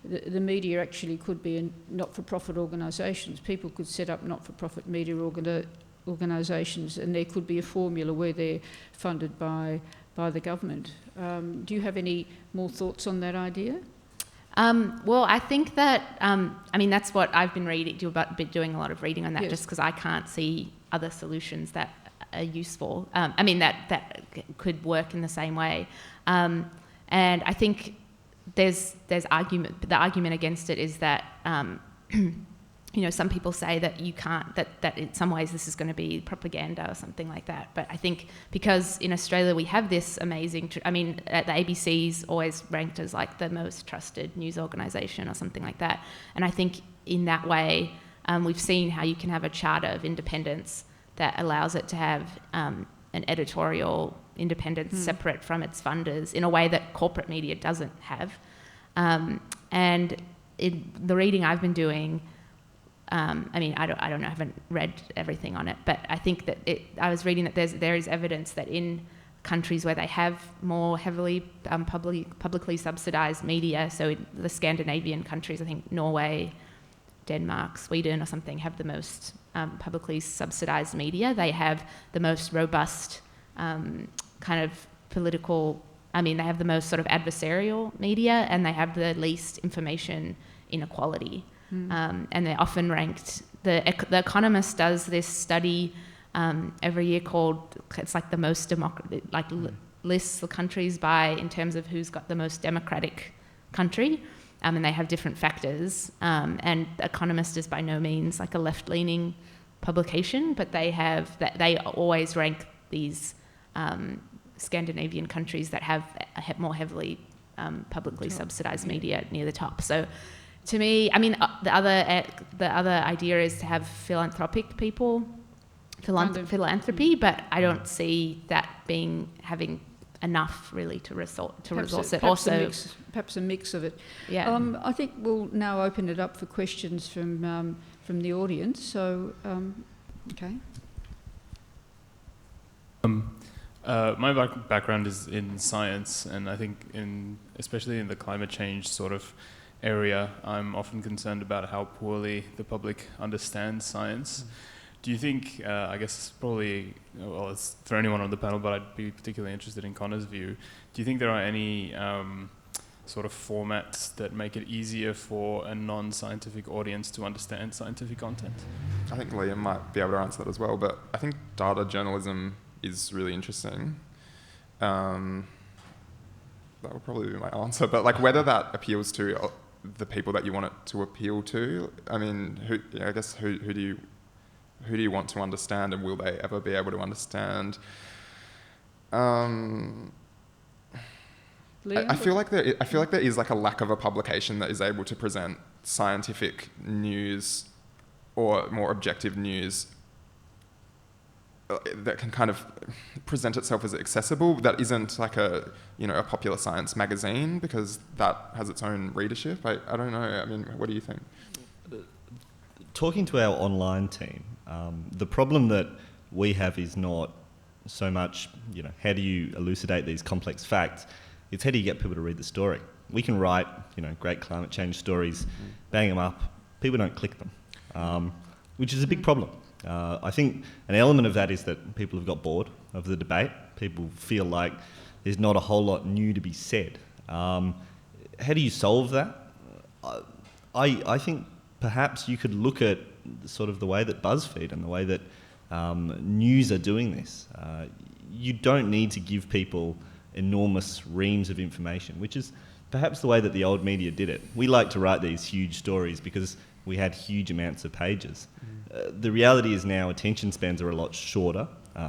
the media actually could be in not-for-profit organisations. People could set up not-for-profit media organisations, and there could be a formula where they're funded by the government. Do you have any more thoughts on that idea? Well, I think that, that's what I've been doing a lot of reading on that, just because I can't see other solutions that are useful. That could work in the same way. And I think there's argument. The argument against it is that, some people say that you can't, that in some ways this is going to be propaganda or something like that. But I think because in Australia we have this amazing, the ABC's always ranked as like the most trusted news organisation or something like that. And I think in that way we've seen how you can have a charter of independence that allows it to have an editorial independence separate from its funders in a way that corporate media doesn't have. And in the reading I've been doing, I don't know, I haven't read everything on it, but I think that I was reading that there is evidence that in countries where they have more heavily publicly subsidised media, so in the Scandinavian countries, I think Norway, Denmark, Sweden or something, have the most publicly subsidised media. They have the most robust kind of political, they have the most sort of adversarial media, and they have the least information inequality. And they're often ranked. The Economist does this study every year called, it's like the most democratic, lists the countries in terms of who's got the most democratic country, and they have different factors. And The Economist is by no means like a left-leaning publication, but they always rank these Scandinavian countries that have more heavily publicly subsidised media near the top. So, to me, the other idea is to have philanthropic people, philanthropy, but I don't see that having enough really to resource it. Perhaps a mix of it. Yeah. I think we'll now open it up for questions from the audience. So, okay. My background is in science, and I think especially in the climate change sort of area, I'm often concerned about how poorly the public understands science. Do you think, I guess probably, it's for anyone on the panel, but I'd be particularly interested in Connor's view, do you think there are any sort of formats that make it easier for a non-scientific audience to understand scientific content? I think Liam might be able to answer that as well, but I think data journalism is really interesting. That would probably be my answer, but whether that appeals to the people that you want it to appeal to, who do you who do you want to understand, and will they ever be able to understand? I feel like there is like a lack of a publication that is able to present scientific news or more objective news that can kind of present itself as accessible, that isn't like a popular science magazine, because that has its own readership. I don't know. I mean, what do you think? Talking to our online team, the problem that we have is not so much, how do you elucidate these complex facts? It's how do you get people to read the story? We can write, great climate change stories, bang them up. People don't click them, which is a big problem. I think an element of that is that people have got bored of the debate. People feel like there's not a whole lot new to be said. How do you solve that? I think perhaps you could look at sort of the way that BuzzFeed and the way that news are doing this. You don't need to give people enormous reams of information, which is perhaps the way that the old media did it. We like to write these huge stories because we had huge amounts of pages. The reality is now attention spans are a lot shorter,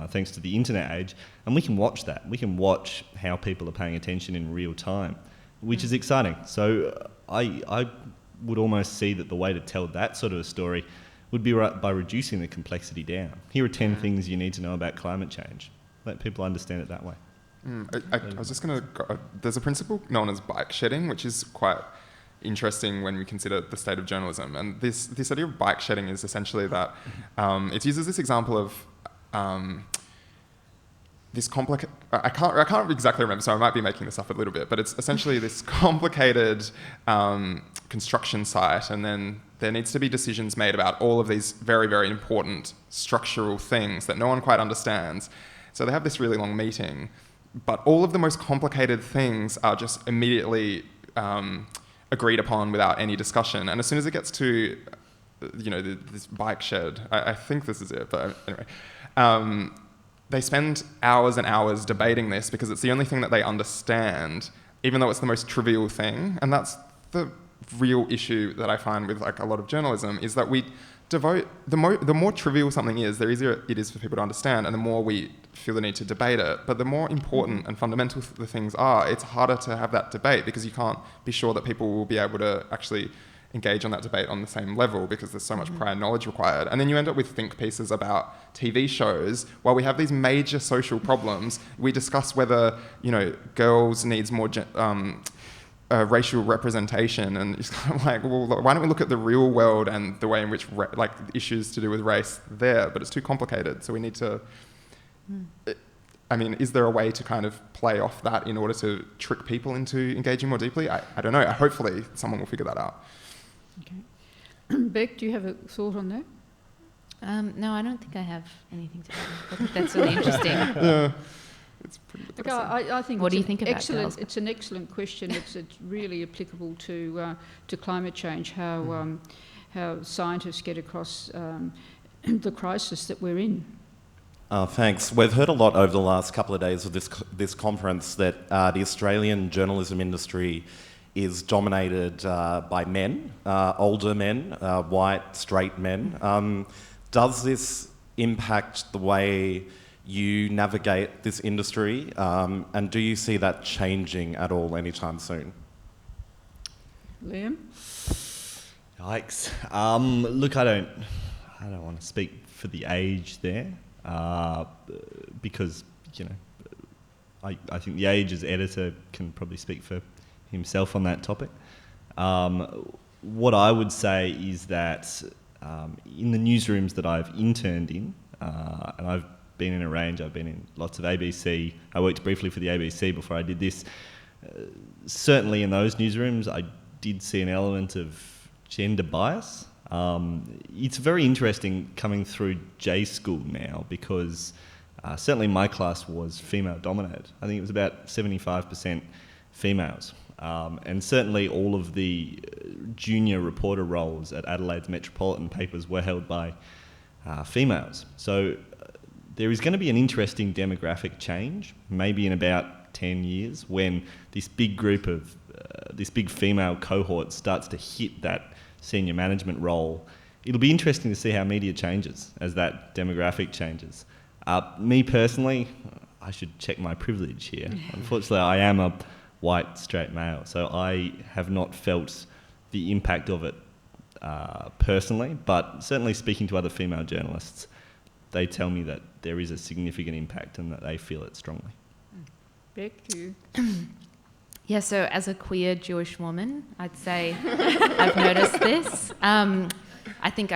thanks to the internet age, and we can watch that. We can watch how people are paying attention in real time, which is exciting. So I would almost see that the way to tell that sort of a story would be by reducing the complexity down. Here are 10 things you need to know about climate change. Let people understand it that way. I was just going to... There's a principle known as bike shedding, which is quite interesting when we consider the state of journalism. And this idea of bike shedding is essentially that it uses this example of this complicated... I can't exactly remember, so I might be making this up a little bit, but it's essentially this complicated construction site, and then there needs to be decisions made about all of these very, very important structural things that no one quite understands. So they have this really long meeting, but all of the most complicated things are just immediately agreed upon without any discussion. And as soon as it gets to, this bike shed, I think this is it, but anyway, they spend hours and hours debating this because it's the only thing that they understand, even though it's the most trivial thing. And that's the real issue that I find with like a lot of journalism, is that we devote, the more trivial something is, the easier it is for people to understand, and the more we feel the need to debate it. But the more important and fundamental the things are, it's harder to have that debate, because you can't be sure that people will be able to actually engage on that debate on the same level, because there's so much prior knowledge required. And then you end up with think pieces about TV shows. While we have these major social problems, we discuss whether, girls needs more racial representation, and it's kind of like, well, why don't we look at the real world and the way in which issues to do with race there? But it's too complicated, so we need to... is there a way to kind of play off that in order to trick people into engaging more deeply? I don't know. Hopefully someone will figure that out. Okay. Beck, do you have a thought on that? No, I don't think I have anything to add. I think that's really interesting. Yeah. It's pretty depressing. I think what do you think about excellent. It's an excellent question. It's really applicable to climate change. How scientists get across the crisis that we're in. Thanks. We've heard a lot over the last couple of days of this conference that the Australian journalism industry is dominated by men, older men, white, straight men. Does this impact the way you navigate this industry, and do you see that changing at all anytime soon? Liam? Yikes. Look, I don't want to speak for the age there, because I think the Age's editor can probably speak for himself on that topic. What I would say is that in the newsrooms that I've interned in, and I've been in a range, I've been in lots of ABC, I worked briefly for the ABC before I did this. Certainly in those newsrooms I did see an element of gender bias. It's very interesting coming through J school now, because certainly my class was female dominated. I think it was about 75% females. And certainly all of the junior reporter roles at Adelaide's metropolitan papers were held by females. So there is going to be an interesting demographic change, maybe in about 10 years, when this big group of, this big female cohort starts to hit that senior management role, it'll be interesting to see how media changes as that demographic changes. Me personally, I should check my privilege here. Unfortunately, I am a white, straight male, so I have not felt the impact of it personally, but certainly speaking to other female journalists, they tell me that there is a significant impact and that they feel it strongly. Beck, you? Yeah, so as a queer Jewish woman, I'd say I've noticed this. I think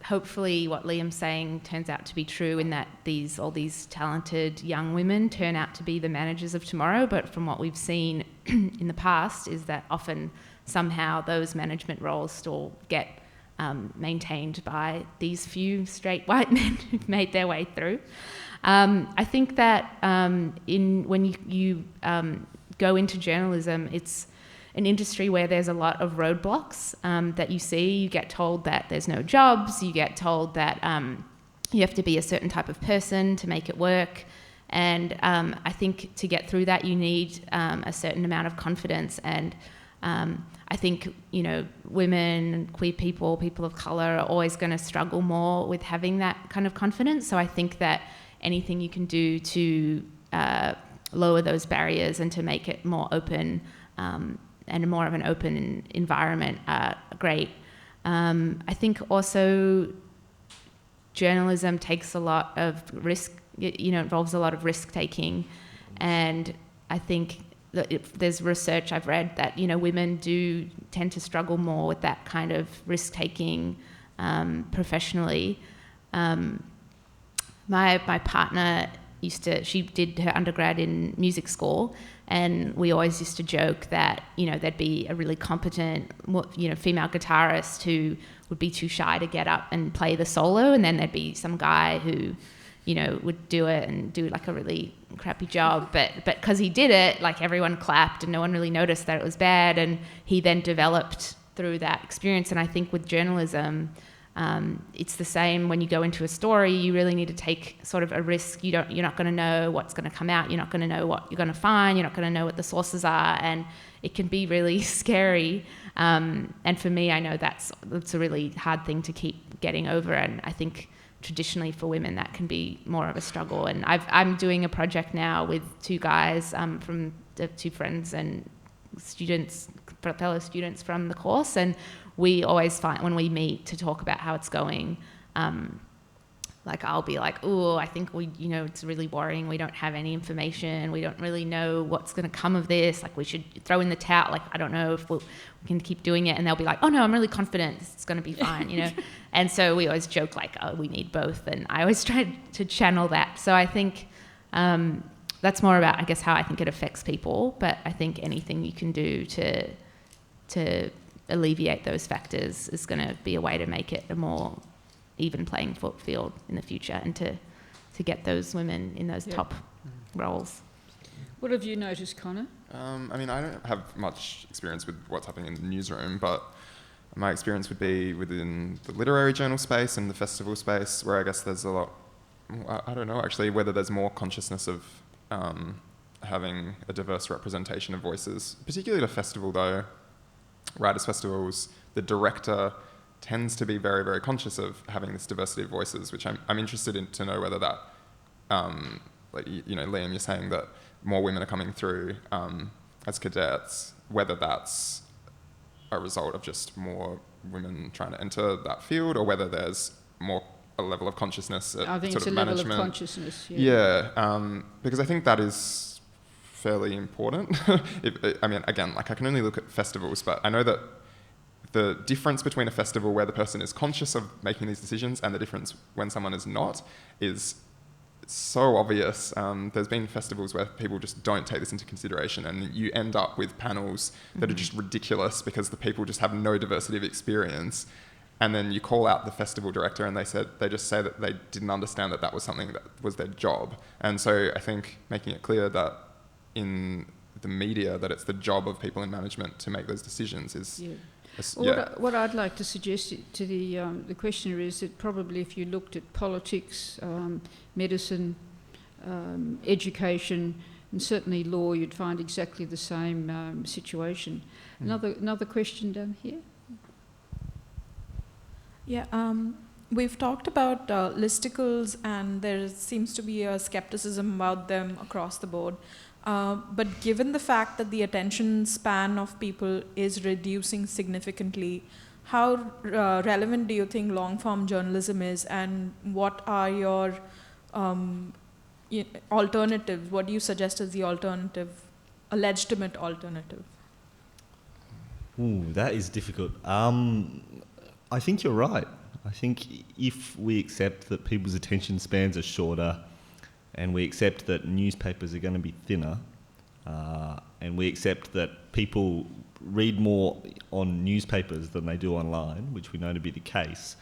hopefully what Liam's saying turns out to be true in that all these talented young women turn out to be the managers of tomorrow, but from what we've seen in the past is that often somehow those management roles still get maintained by these few straight white men who've made their way through. I think that when you go into journalism, it's an industry where there's a lot of roadblocks that you see. You get told that there's no jobs, you get told that you have to be a certain type of person to make it work. And I think to get through that, you need a certain amount of confidence. And I think, women, queer people, people of colour are always going to struggle more with having that kind of confidence. So I think that anything you can do to lower those barriers and to make it more open and more of an open environment are great. I think also journalism takes a lot of risk, involves a lot of risk taking. And I think that there's research I've read that, women do tend to struggle more with that kind of risk taking professionally. My partner she did her undergrad in music school, and we always used to joke that, there'd be a really competent, female guitarist who would be too shy to get up and play the solo, and then there'd be some guy who, would do it and do like a really crappy job, but because he did it, like everyone clapped and no one really noticed that it was bad, and he then developed through that experience. And I think with journalism, it's the same. When you go into a story, you really need to take sort of a risk. You're not going to know what's going to come out. You're not going to know what you're going to find. You're not going to know what the sources are, and it can be really scary. And for me, I know that's a really hard thing to keep getting over. And I think traditionally for women, that can be more of a struggle. And I'm doing a project now with two guys from the two friends and students, fellow students from the course, and we always find when we meet to talk about how it's going, like I'll be like, oh, I think it's really worrying. We don't have any information. We don't really know what's going to come of this. Like we should throw in the towel. Like I don't know if we can keep doing it. And they'll be like, oh no, I'm really confident it's going to be fine, And so we always joke like, oh, we need both. And I always try to channel that. So I think that's more about, I guess, how I think it affects people. But I think anything you can do to alleviate those factors is going to be a way to make it a more even playing field in the future, and to get those women in those top roles. What have you noticed, Connor? I don't have much experience with what's happening in the newsroom, but my experience would be within the literary journal space and the festival space, where I guess there's a lot, I don't know actually, whether there's more consciousness of having a diverse representation of voices, particularly at a festival though. Writers' festivals, the director tends to be very, very conscious of having this diversity of voices, which I'm interested in to know whether that, Liam, you're saying that more women are coming through as cadets, whether that's a result of just more women trying to enter that field, or whether there's more a level of consciousness at I think sort it's of a level management. of consciousness. Because I think that is fairly important. Again, I can only look at festivals, but I know that the difference between a festival where the person is conscious of making these decisions and the difference when someone is not is so obvious. There's been festivals where people just don't take this into consideration, and you end up with panels that are just ridiculous because the people just have no diversity of experience. And then you call out the festival director and they just say that they didn't understand that was something that was their job. And so I think making it clear that in the media that it's the job of people in management to make those decisions is... What I'd like to suggest to the questioner is that probably if you looked at politics, medicine, education, and certainly law, you'd find exactly the same situation. Another question down here. Yeah, we've talked about listicles, and there seems to be a skepticism about them across the board. But given the fact that the attention span of people is reducing significantly, how relevant do you think long-form journalism is, and what are your alternatives? What do you suggest as the alternative, a legitimate alternative? Ooh, that is difficult. I think you're right. I think if we accept that people's attention spans are shorter, and we accept that newspapers are going to be thinner, and we accept that people read more on newspapers than they do online, which we know to be the case,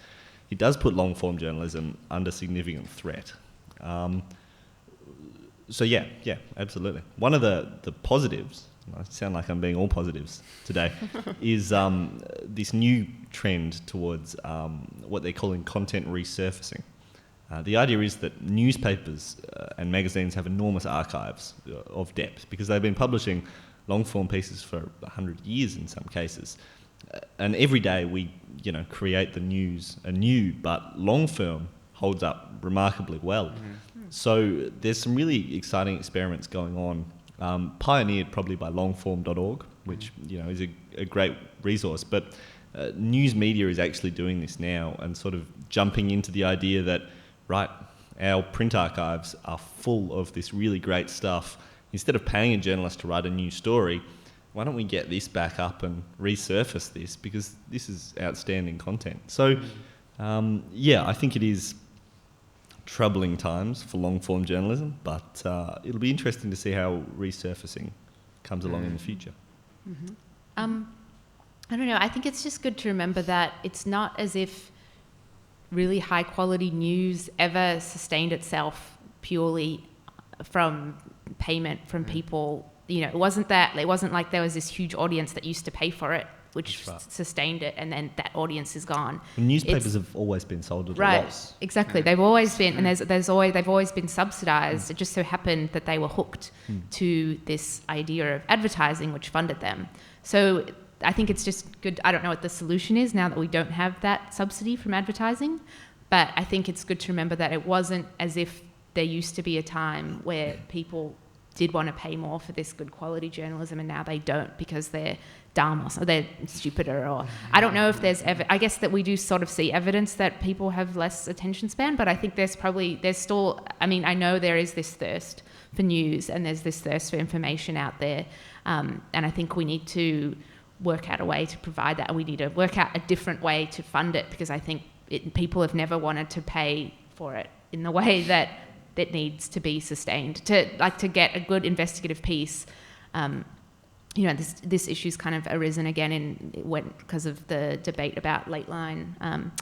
it does put long-form journalism under significant threat. So yeah, absolutely. One of the positives, I sound like I'm being all positives today, is this new trend towards what they're calling content resurfacing. The idea is that newspapers and magazines have enormous archives of depth because they've been publishing long-form pieces for 100 years in some cases. And every day we, create the news anew, but long-form holds up remarkably well. Mm-hmm. So there's some really exciting experiments going on, pioneered probably by longform.org, which is a great resource. But news media is actually doing this now and sort of jumping into the idea that, right, our print archives are full of this really great stuff. Instead of paying a journalist to write a new story, why don't we get this back up and resurface this, because this is outstanding content. So, I think it is troubling times for long-form journalism, but it'll be interesting to see how resurfacing comes along in the future. Mm-hmm. I don't know, I think it's just good to remember that it's not as if really high-quality news ever sustained itself purely from payment from people. It wasn't like there was this huge audience that used to pay for it, which sustained it, and then that audience is gone. And newspapers have always been sold at a loss. Exactly. They've always been, and they've always been subsidised. It just so happened that they were hooked to this idea of advertising, which funded them. So I think it's just good. I don't know what the solution is now that we don't have that subsidy from advertising, but I think it's good to remember that it wasn't as if there used to be a time where people did want to pay more for this good quality journalism, and now they don't because they're dumb or they're stupider, or I don't know if there's I guess that we do sort of see evidence that people have less attention span, but I think there's still, I know there is this thirst for news and there's this thirst for information out there, and I think we need to work out a way to provide that, and we need to work out a different way to fund it, because I think people have never wanted to pay for it in the way that needs to be sustained. To get a good investigative piece, this issue's kind of arisen again because of the debate about Late Line on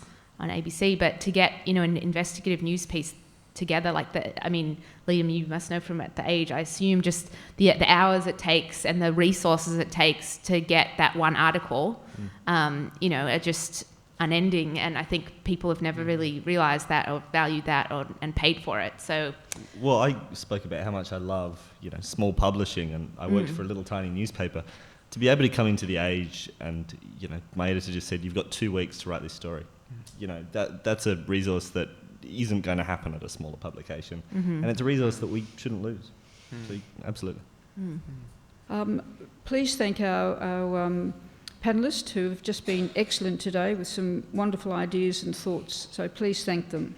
ABC, but to get an investigative news piece together Liam, you must know from at the Age, I assume, just the hours it takes and the resources it takes to get that one article, are just unending, and I think people have never really realised that or valued that and paid for it. So, well, I spoke about how much I love small publishing, and I worked for a little tiny newspaper. To be able to come into the Age and my editor just said, you've got 2 weeks to write this story. That's a resource that isn't going to happen at a smaller publication, and it's a resource that we shouldn't lose. So absolutely. Please thank our panellists who have just been excellent today with some wonderful ideas and thoughts. So please thank them.